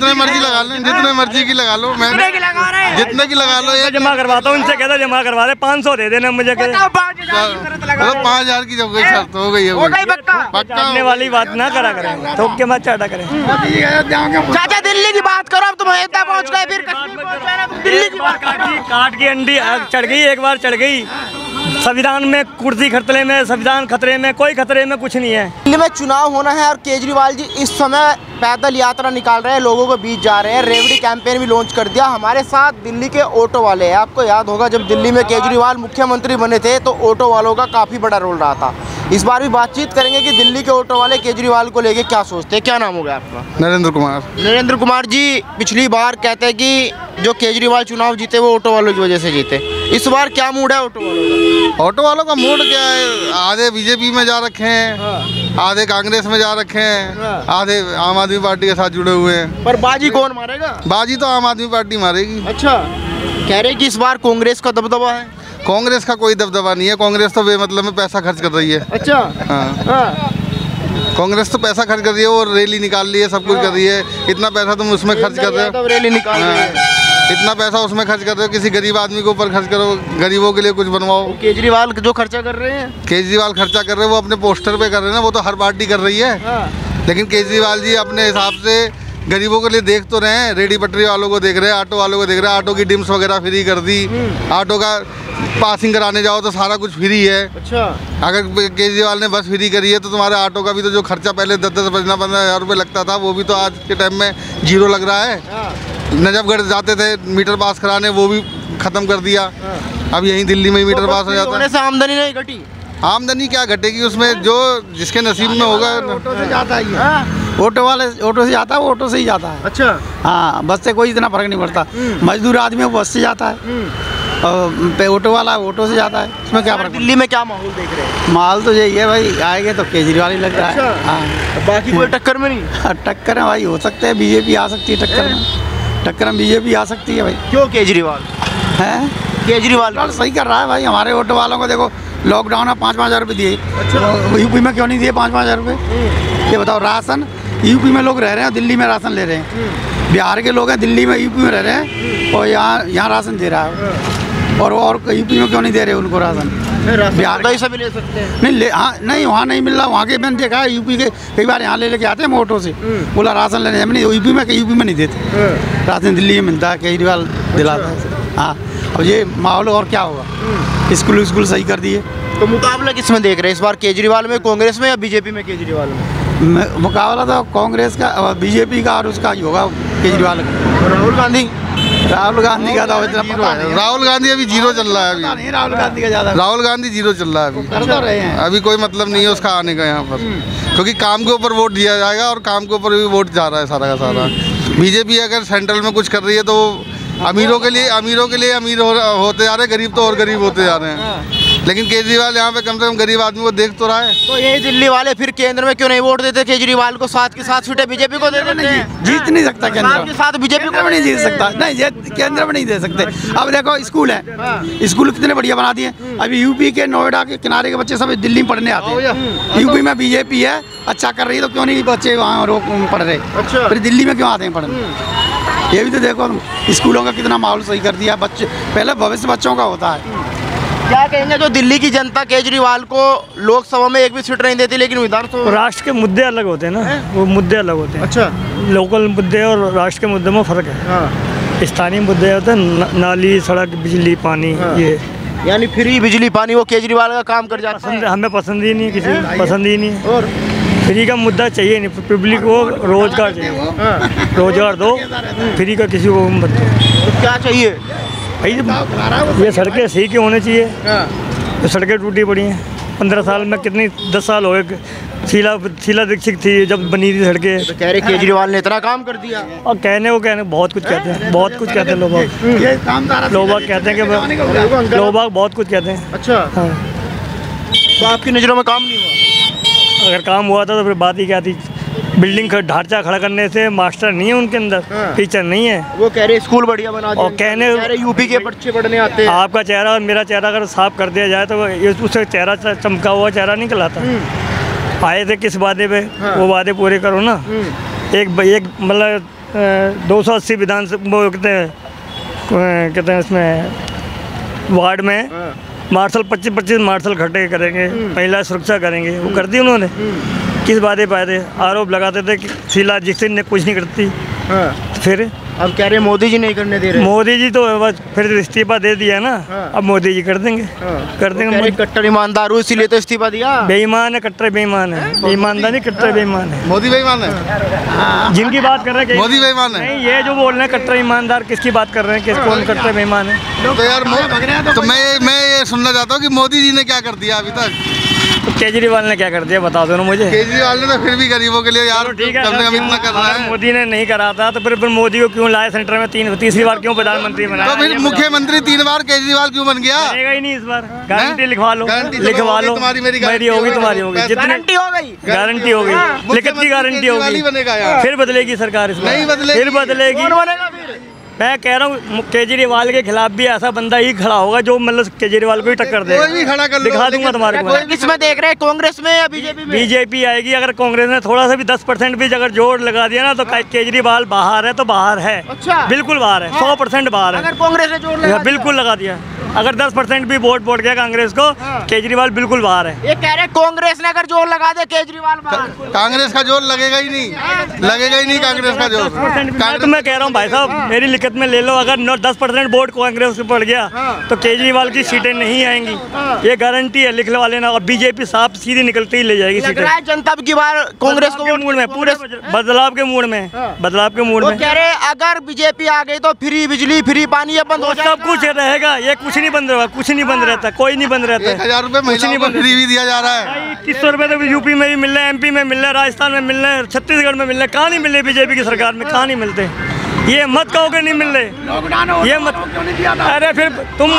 जितने मर्जी लगा लो, जितने मर्जी की लगा लो, मैं जितने की लगा लो। जमा करवाता हूँ इनसे, कहता जमा करवा दे, 500 दे देना मुझे। 5,000 की जब गई शर्त हो गई है, पक्का वाली बात ना करा करें, ठोक के मत चाटा करें। चाचा दिल्ली की बात करो, अब तुम अयोध्या पहुँच गए, फिर कश्मीर पहुँच गए, दिल्ली की बात काट की अंडी चढ़ गई, एक बार चढ़ गई। संविधान में कुर्सी खतरे में, संविधान खतरे में, कोई खतरे में कुछ नहीं है। दिल्ली में चुनाव होना है और केजरीवाल जी इस समय पैदल यात्रा निकाल रहे हैं, लोगों के बीच जा रहे हैं। रेवड़ी कैंपेन भी लॉन्च कर दिया। हमारे साथ दिल्ली के ऑटो वाले हैं। आपको याद होगा जब दिल्ली में केजरीवाल मुख्यमंत्री बने थे तो ऑटो वालों का काफ़ी बड़ा रोल रहा था। इस बार भी बातचीत करेंगे कि दिल्ली के ऑटो वाले केजरीवाल को लेके क्या सोचते हैं। क्या नाम होगा आपका? नरेंद्र कुमार। नरेंद्र कुमार जी, पिछली बार कहते हैं कि जो केजरीवाल चुनाव जीते वो ऑटो वालों की वजह से जीते। इस बार क्या मूड है ऑटो वालों का? ऑटो वालों का मूड क्या है? आधे बीजेपी में जा रखे हैं, आधे कांग्रेस में जा रखे हैं, आधे आम आदमी पार्टी के साथ जुड़े हुए हैं। पर बाजी कौन मारेगा? बाजी तो आम आदमी पार्टी मारेगी। अच्छा, कह रहे कि इस बार कांग्रेस का दबदबा है। कांग्रेस का कोई दबदबा नहीं है, कांग्रेस तो बेमतलब में पैसा खर्च कर रही है। अच्छा। हाँ, कांग्रेस तो पैसा खर्च कर रही है, वो रैली निकाल रही है, सब कुछ कर रही है। इतना पैसा तुम उसमें खर्च कर रहे हो, रैली निकाल रही है। इतना पैसा उसमें खर्च कर रहे हो, किसी गरीब आदमी के ऊपर खर्च करो, गरीबों के लिए कुछ बनवाओ। केजरीवाल जो खर्चा कर रहे हैं, केजरीवाल खर्चा कर रहे हैं, वो अपने पोस्टर पे कर रहे हैं ना, वो तो हर पार्टी कर रही है। लेकिन केजरीवाल जी अपने हिसाब से गरीबों के लिए देख तो रहे हैं। रेडी पटरी वालों को देख रहे हैं, ऑटो वालों को देख रहे हैं। ऑटो की डिम्स वगैरह फ्री कर दी, ऑटो का पासिंग कराने जाओ तो सारा कुछ फ्री है। अच्छा, अगर केजरीवाल ने बस फ्री करी है तो तुम्हारे ऑटो का भी तो जो खर्चा पहले 10-10, 15-15 हज़ार रुपये लगता था, वो भी तो आज के टाइम में जीरो लग रहा है। नजफगढ़ जाते थे मीटर पास कराने, वो भी ख़त्म कर दिया। अब यहीं दिल्ली में ही मीटर पास हो जाता है। से आमदनी नहीं घटी? आमदनी क्या घटेगी उसमें, जो जिसके नसीब में होगा। ऑटो से जाता है, ऑटो वाले ऑटो से जाता है, वो ऑटो से ही जाता है। अच्छा। हाँ, बस से कोई इतना फर्क नहीं पड़ता। मजदूर आदमी वो बस से जाता है और ऑटो वाला ऑटो से जाता है, इसमें क्या फर्क? दिल्ली में क्या माहौल देख रहे हैं? माल तो यही है भाई, आएंगे तो केजरीवाल ही लग रहा है। हाँ, बाकी कोई टक्कर में नहीं? टक्कर है भाई, हो सकते हैं बीजेपी आ सकती है टक्कर में, टक्कर में बीजेपी आ सकती है भाई। क्यों? केजरीवाल है, केजरीवाल सही कर रहा है भाई। हमारे ऑटो वालों को देखो, लॉकडाउन में 5-5 हज़ार रुपये दिए। अच्छा, यूपी में क्यों नहीं दिए 5-5 हज़ार रुपये? ये बताओ, राशन यूपी में लोग रह रहे हैं, दिल्ली में राशन ले रहे हैं। बिहार के लोग हैं, दिल्ली में यूपी में रह रहे हैं और यहाँ राशन दे रहा है। और यूपी में क्यों नहीं दे रहे उनको राशन? बिहार का ही सभी ले सकते हैं। नहीं हाँ, नहीं वहाँ नहीं मिल रहा। वहाँ के मैंने देखा है, यूपी के कई बार यहाँ ले लेके आते हैं हम ऑटो से, बोला राशन लेने नहीं, यूपी में नहीं देते राशन, दिल्ली में मिलता है, केजरीवाल दिलाता है। हाँ, अब ये माहौल और क्या होगा? स्कूल सही कर दिए। तो मुकाबला किस में देख रहे हैं इस बार, केजरीवाल में, कांग्रेस में या बीजेपी में केजरीवाल में? मुकाबला तो कांग्रेस का, बीजेपी का और उसका ही होगा, केजरीवाल का। राहुल गांधी का तो इतना पता नहीं। राहुल गांधी अभी जीरो चल रहा है। अभी नहीं, राहुल गांधी का ज़्यादा, राहुल गांधी जीरो चल रहा है अभी। कर तो रहे हैं, अभी कोई मतलब नहीं है उसका आने का यहाँ पर, क्योंकि काम के ऊपर वोट दिया जाएगा और काम के ऊपर भी वोट जा रहा है सारा का सारा। बीजेपी अगर सेंट्रल में कुछ कर रही है तो अमीरों के लिए अमीर होते जा रहे हैं, गरीब तो और गरीब होते जा रहे हैं। लेकिन केजरीवाल यहाँ पे कम से कम गरीब आदमी को देख तो रहा है। तो यही दिल्ली वाले फिर केंद्र में क्यों नहीं वोट देते केजरीवाल को? साथ के साथ सीटें बीजेपी को दे देते हैं। जीत नहीं सकता केंद्र के साथ, बीजेपी को नहीं जीत सकता। नहीं, केंद्र में नहीं दे सकते। अब देखो स्कूल है, स्कूल कितने बढ़िया बना दिए। अभी यूपी के नोएडा के किनारे के बच्चे सब दिल्ली में पढ़ने आते हैं। यूपी में बीजेपी है, अच्छा कर रही है, तो क्यों नहीं बच्चे वहाँ पढ़ रहे? अच्छा, फिर दिल्ली में क्यों आते हैं पढ़ने? ये भी तो देखो, स्कूलों का कितना माहौल सही कर दिया। बच्चे पहले भविष्य बच्चों का होता है। क्या कहेंगे जो दिल्ली की जनता केजरीवाल को लोकसभा में एक भी सीट नहीं देती, लेकिन विधानसभा? राष्ट्र के मुद्दे अलग होते हैं ना, वो मुद्दे अलग होते हैं। अच्छा, लोकल मुद्दे और राष्ट्र के मुद्दे में फ़र्क है। स्थानीय मुद्दे होते हैं, नाली, सड़क, बिजली, पानी। ये यानी फ्री बिजली पानी वो केजरीवाल का काम कर जाता है। हमें पसंद ही नहीं, किसी पसंद ही नहीं। और फ्री का मुद्दा चाहिए नहीं, पब्लिक को रोजगार चाहिए। रोजगार दो, फ्री का किसी को मत दो। तो क्या चाहिए भाई? ये सड़कें सही क्यों होनी चाहिए? तो सड़कें टूटी पड़ी हैं 15 साल में, कितनी 10 साल हो गए। शीला दीक्षित थी जब बनी थी सड़कें, तो कह रहे केजरीवाल ने इतना काम कर दिया। और कहने बहुत कुछ कहते हैं, बहुत कुछ कहते हैं लोग कहते हैं कि लोग बहुत कुछ कहते हैं। अच्छा, हाँ। तो आपकी नज़रों में काम नहीं हुआ? अगर काम हुआ था तो फिर बात ही क्या थी? बिल्डिंग का ढांचा खड़ा करने से मास्टर नहीं है उनके अंदर, टीचर नहीं है। वो कह रहे स्कूल बढ़िया बना दिया, और कह रहे यूपी के बच्चे पढ़ने आते हैं। आपका चेहरा और मेरा चेहरा अगर साफ कर दिया जाए तो उससे चेहरा चमका हुआ चेहरा नहीं कहलाता। आए थे किस वादे पे, वो वादे पूरे करो ना। एक मतलब 280 विधानसभा वो कहते हैं इसमें वार्ड में मार्शल 25 मार्शल खड़े करेंगे, महिला सुरक्षा करेंगे, वो कर दी उन्होंने। किस बातें पाए थे, आरोप लगाते थे कि शीला दीक्षित ने कुछ नहीं करती। फिर अब कह रहे हैं मोदी जी नहीं करने दे रहे। मोदी जी तो बस फिर इस्तीफा दे दिया ना, अब मोदी जी कर देंगे, कर देंगे। कट्टर ईमानदार हूँ इसीलिए तो इस्तीफा दिया। बेईमान है, कट्टर बेईमान है, ईमानदार नहीं, कट्टर बेईमान है। मोदी बेईमान है, जिनकी बात कर रहे हैं मोदी बेईमान है। नहीं, ये जो बोल रहे हैं कट्टर ईमानदार, किसकी बात कर रहे हैं, किस कौन कट्टर बेईमान है? तो यार तो मैं ये सुनना चाहता हूँ कि मोदी जी ने क्या कर दिया अभी तक? तो केजरीवाल ने क्या कर दिया बता दो ना मुझे। केजरीवाल ने तो फिर भी गरीबों के लिए यार ठीक है, कम से कम इतना कर रहा है। मोदी ने नहीं करा था तो फिर मोदी को क्यों लाया सेंटर में, तीसरी बार क्यों प्रधानमंत्री बनाया? तो फिर मुख्यमंत्री 3 बार केजरीवाल क्यों बन गया? बनेगा ही नहीं इस बार। गारंटी लिखवा लो, लिखवा लो, तुम्हारी मेरी मेरी होगी, तुम्हारी होगी, जितनी गारंटी हो गई, गारंटी होगी, लिखित की गारंटी होगी। फिर बदलेगी सरकार, इस बार नहीं बदलेगी, फिर बदलेगी। मैं कह रहा हूँ केजरीवाल के खिलाफ भी ऐसा बंदा ही खड़ा होगा जो मतलब केजरीवाल को ही टक्कर देगा। कोई भी खड़ा कर लो, दिखा दूंगा तुम्हारे को। किसमें देख रहे हैं, कांग्रेस में या बीजेपी में? बीजेपी आएगी। अगर कांग्रेस ने थोड़ा सा भी 10% भी अगर जोर लगा दिया ना तो केजरीवाल बाहर है, तो बाहर है। अच्छा, बिल्कुल बाहर है, 100% बाहर है। अगर कांग्रेस ने जोर लगा बिल्कुल लगा दिया। अगर 10% भी वोट गया कांग्रेस को, केजरीवाल बिल्कुल बाहर है। ये कह रहे कांग्रेस ने अगर जोर लगा दे केजरीवाल बाहर। कांग्रेस का जोर लगेगा ही नहीं, लगेगा ही नहीं कांग्रेस का जोर। तो मैं कह रहा हूँ भाई साहब, मेरी लिखत में ले लो, अगर 10% वोट कांग्रेस को पड़ गया तो केजरीवाल की सीटें नहीं आएंगी, ये गारंटी है, लिख लो वाले ना। और बीजेपी साफ सीधी निकलती ही ले जाएगी सीटें। जनता की बार कांग्रेस को मूड में, पूरे बदलाव के मूड में, बदलाव के मूड में कह रहे अगर बीजेपी आ गई तो फ्री बिजली फ्री पानी ये बंद हो जाएगा। सब कुछ रहेगा, ये कुछ नहीं बंद रहेगा, कुछ नहीं बंद रहता, कोई नहीं बंद रहता। 1000 रुपए महिलाओं को फ्री भी दिया जा रहा है। 2100 रुपए तो यूपी में भी मिल रहे हैं, MP में मिल रहे हैं, राजस्थान में मिल रहे हैं, छत्तीसगढ़ में मिल रहे हैं। कहाँ नहीं मिल रहे बीजेपी की सरकार में, कहाँ नहीं मिलते? ये मत कहो कि नहीं मिल रहे, ये मत। अरे फिर तुम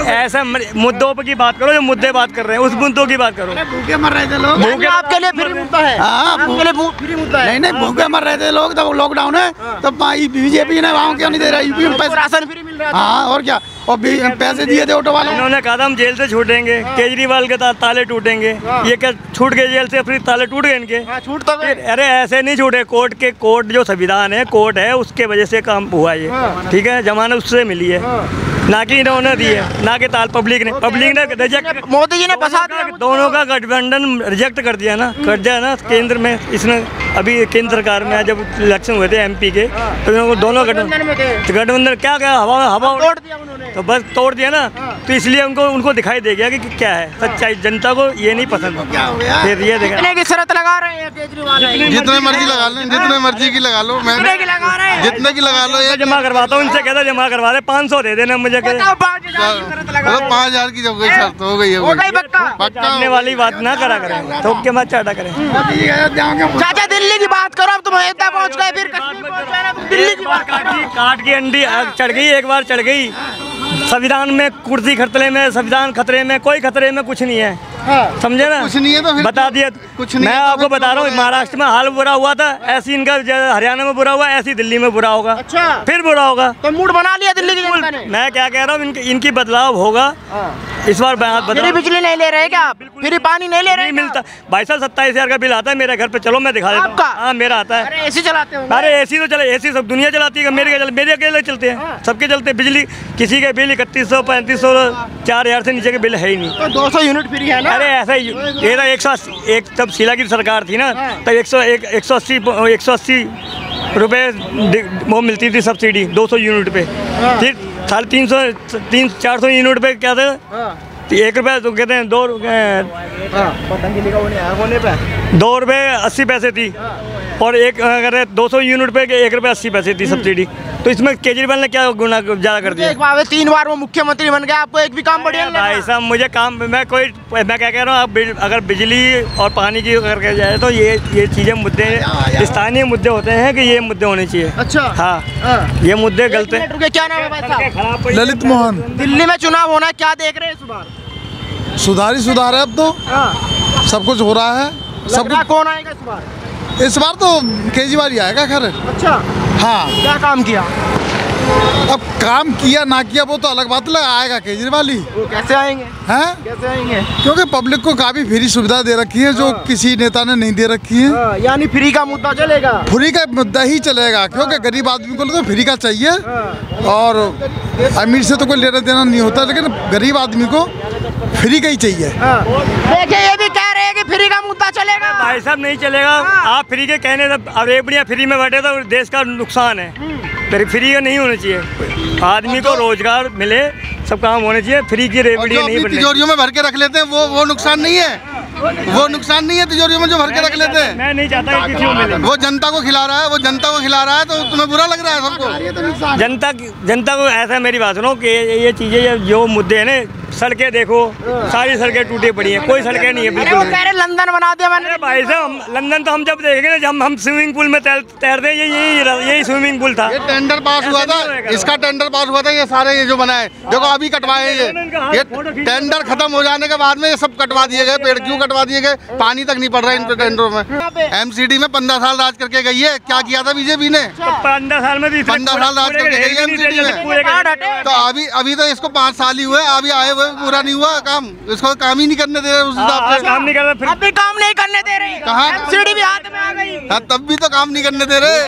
ऐसा मुद्दों पर की बात करो, जो मुद्दे बात कर रहे हैं उस मुद्दों की बात करो। भूखे मर रहे थे लोग, भूखे आपके लिए फ्री मुद्दा है। आपके लिए फ्री मुद्दा है। नहीं भूखे मर रहे थे लोग, तब लॉकडाउन है, तब बीजेपी ने वहाँ क्यों नहीं दे रहा? यूपी में राशन फ्री मिल रहा है। हाँ, और क्या, और पैसे दिए थे ऑटो वालों। इन्होंने कहा था हम जेल से छूटेंगे, केजरीवाल के ताले टूटेंगे। ये क्या छूट गए जेल से, फिर ताले टूट गए इनके? छूट तो गए। अरे ऐसे नहीं छूटे, कोर्ट जो संविधान है, कोर्ट है, उसके वजह से काम हुआ ये। ठीक है, जमानत उससे मिली है, ना कि इन्होंने दी है, ना कि पब्लिक ने रिजेक्ट। मोदी जी ने फंसा दिया, दोनों का गठबंधन रिजेक्ट कर दिया ना, कर दिया ना केंद्र में। इसने अभी केंद्र सरकार में जब इलेक्शन हुए थे MP के, तो दोनों गठबंधन क्या हवा तोड़ दिया उन्होंने, तो बस तोड़ दिया ना। तो इसलिए उनको दिखाई दे गया कि क्या है सच्चाई, जनता को ये नहीं पसंद। फिर ये देखा कितने की शर्त लगा रहे हैं केजरीवाल, जितने मर्जी लगा लो, जितने मर्जी की लगा लो, मैं कितने की लगा रहे हैं? जितने की लगा लो। ये जमा करवाता हूँ इनसे, कहता जमा करवा दे, 500 दे देना मुझे। 5000 की जब गई शर्त हो गई है, पक्का वाली बात ना करा करें, थोक के मत चाटा करें। चाचा दिल्ली की बात करो, अब तुम अयोध्या पहुंच गए, फिर कश्मीर पहुंच गए ना, तुम दिल्ली की बात काट की अंडी चढ़ गई, एक बार चढ़ गई। संविधान में कुर्सी खतरे में, संविधान खतरे में, कोई खतरे में कुछ नहीं है। समझे ना, कुछ नहीं है तो फिर बता दिया कुछ नहीं। मैं आपको बता रहा हूँ, महाराष्ट्र में हाल बुरा हुआ था, ऐसी इनका हरियाणा में बुरा हुआ, ऐसी दिल्ली में बुरा होगा। अच्छा, फिर बुरा होगा। तो मूड बना लिया दिल्ली की जनता ने। मैं क्या कह रहा हूँ, इनकी बदलाव होगा इस बार। फ्री बिजली नहीं ले रहे क्या आप? फ्री पानी नहीं ले रहे? नहीं मिलता भाई साहब, 27,000 का बिल आता है मेरे घर पे, चलो मैं दिखा देता हूँ। हाँ मेरा आता है। अरे AC चलाते हो? अरे AC तो चले, AC सब दुनिया चलाती है, मेरे अकेले चलते हैं, सबके चलते। बिजली किसी के बिल 3100, 3500, 4000 से नीचे के बिल है ही नहीं। तो 200 यूनिट फ्री है ना? अरे ऐसा ही, ये 180, तब शीला की सरकार थी ना, तब 180 रुपए वो मिलती थी सब्सिडी 200 यूनिट पे। फिर 350, 400 यूनिट पे क्या था, 1 रुपये तो कहते हैं 2 रुपये 80 पैसे थी, और एक अगर 200 यूनिट पे 1 रुपये 80 पैसे थी सब्सिडी। तो इसमें केजरीवाल ने क्या गुना ज़्यादा कर दिया? 3 बार वो मुख्यमंत्री बन गया, आपको एक भी काम बढ़िया नहीं भाई साहब मुझे काम, मैं क्या कह रहा हूँ, आप अगर बिजली और पानी की करके जाए तो ये चीज़ें मुद्दे स्थानीय मुद्दे होते हैं कि ये मुद्दे होने चाहिए। अच्छा, हाँ, ये मुद्दे गलत हैं। क्या नाम है भाई साहब? ललित मोहन। दिल्ली में चुनाव होना है, क्या देख रहे हैं इस बार? सुधार ही सुधार है, अब तो सब कुछ हो रहा है। सब कुछ कौन आएगा इस बार? इस बार तो केजरीवाल ही आएगा खैर। अच्छा, हाँ, क्या काम किया? अब काम किया ना किया वो तो अलग बात, आएगा केजरीवाल ही। वो कैसे आएंगे? हैं? कैसे आएंगे? क्योंकि पब्लिक को काफी फ्री सुविधा दे रखी है जो किसी नेता ने नहीं दे रखी है। यानी फ्री का मुद्दा चलेगा? फ्री का मुद्दा ही चलेगा, क्योंकि गरीब आदमी को तो फ्री का चाहिए और अमीर से तो कोई लेना देना नहीं होता, लेकिन गरीब आदमी को फ्री का ही चाहिए। देखिए ये भी कह रहे हैं कि फ्री का मुद्दा चलेगा। भाई साहब नहीं चलेगा। आप फ्री के कहने से अब एक बढ़िया फ्री में बैठे तो देश का नुकसान है। फिर फ्री का नहीं होना चाहिए, आदमी को रोजगार मिले, सब काम होने चाहिए। फ्री की रेवड़ी नहीं बननी। तिजोरियों में भर के रख लेते हैं वो नुकसान नहीं है, वो नुकसान नहीं है तिजोरियों में जो भर के रख लेते हैं। मैं नहीं चाहता कि किसी को मिले। वो जनता को खिला रहा है, वो जनता को खिला रहा है, तो तुम्हें बुरा लग रहा है सबको। जनता को ऐसा, मेरी बात सुनो कि ये चीजें जो मुद्दे हैं ना, सड़कें देखो, सारी सड़कें टूटी पड़ी हैं, कोई सड़कें नहीं है वो बिल्कुल। कह रहे लंदन बना दिया मैंने। अरे भाई साहब लंदन तो हम जब देखेंगे ना, जब हम स्विमिंग पूल में तैरते यही स्विमिंग पूल था। ये टेंडर पास हुआ था, इसका टेंडर पास हुआ था, ये सारे ये जो बनाए देखो अभी कटवाए ये टेंडर खत्म हो जाने के बाद में ये सब कटवा दिए गए। पेड़ क्यों कटवा दिए गए? पानी तक नहीं पड़ रहा है इन टेंडरों में। एमसीडी में 15 साल राज करके गई है, क्या किया था बीजेपी ने? 15 साल में भी 15 साल राज करके गई है एमसीडी में। तो अभी तो इसको 5 साल ही हुए, अभी आए हुए पूरा नहीं हुआ काम, इसको काम ही नहीं करने दे रहे उस हिसाब से। काम नहीं कर रहे, अब भी काम नहीं करने दे रहे। कहाँ? एमसीडी भी हाथ में आ गई। तब भी तो काम नहीं करने दे रहे।